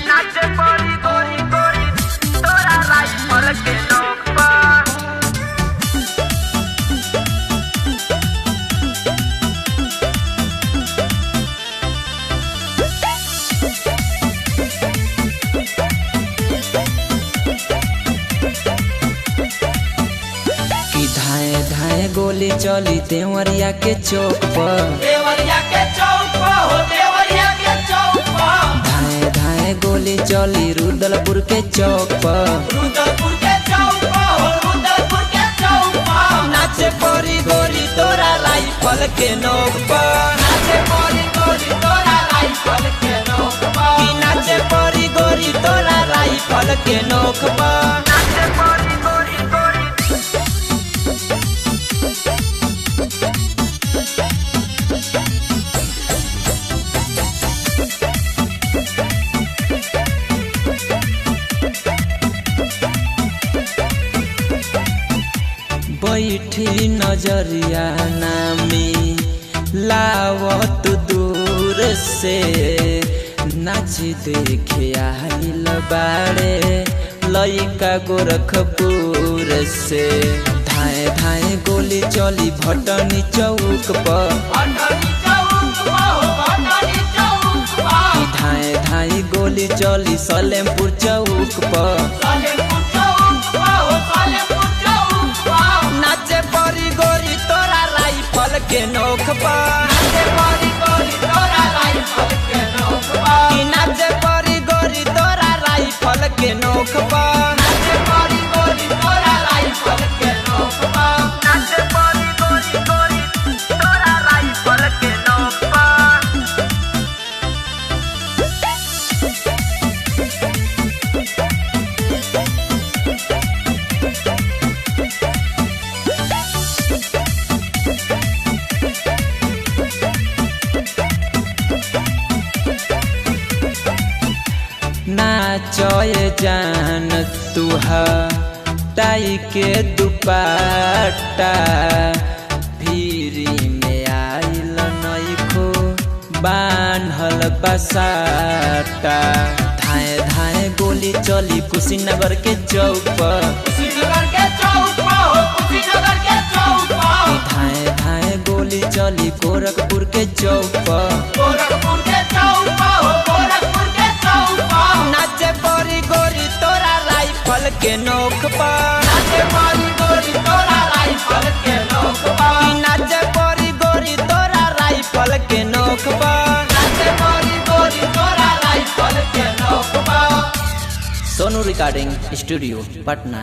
नाचे पड़ी गोरी गोरी तोरा राइफल के नोक पर। कि धाए धाए गोली चली देवरिया के चौक पर। देवरिया के चौक पर हो, देवरिया के चौक पर। धाए धाए गोली चली रुदलपुर के चौक पर। रुदलपुर के चौक पर हो, रुदलपुर के चौक पर। नाचे पड़ी गोरी तोरा राइफल के नोक पर। नाचे पड़ी गोरी तोरा राइफल के नोक पर। कि नाचे पड़ी गोरी तोरा राइफल के नोक पर। नाचे पड़ी गोरी गोरी बैठी नजरिया नामी लावत दूर से नाच देखे आइल बाड़े लइका गोरखपुर से। धाए धाए गोली चली भटनी चौक पर। भटनी चौक पर हो, भटनी चौक पर। धाए धाए गोली चली सलेमपुर चौक पर। सालेमपुर चौक पर हो, सालेमपुर चौक पर। नाचे पड़ी गोरी तोरा राइफल के नोक पर। नाचे पड़ी गोरी तोरा राइफल के नोक पर। कि नाचे पड़ी गोरी तोरा राइफल के नोक पर। नाचे पड़ी गोरी तोरा राइफल के नोक पर। नाचे पड़ी गोरी गोरी तोरा राइफल के नोक पर। नाचय जान तुहा टाई के दुपट्टा भीरी में आइल नइखो बान्हल बसाटा। धाए धाए गोली चली कुशीनगर के चौक पर। कुशीनगर के चौक पर हो, कुशीनगर के चौक पर। धाए धाए गोली चली गोरखपुर के चौक पर। गोरखपुर के चौक पर हो, गोरखपुर के चौक पर। नाचे पड़ी गोरी तोरा राइफल के नोक पर। नाचे पड़ी गोरी तोरा राइफल के नोक पर। कि नाचे पड़ी गोरी तोरा राइफल के नोक पर। नाचे पड़ी गोरी तोरा राइफल के नोक पर। Sonu recording studio Patna.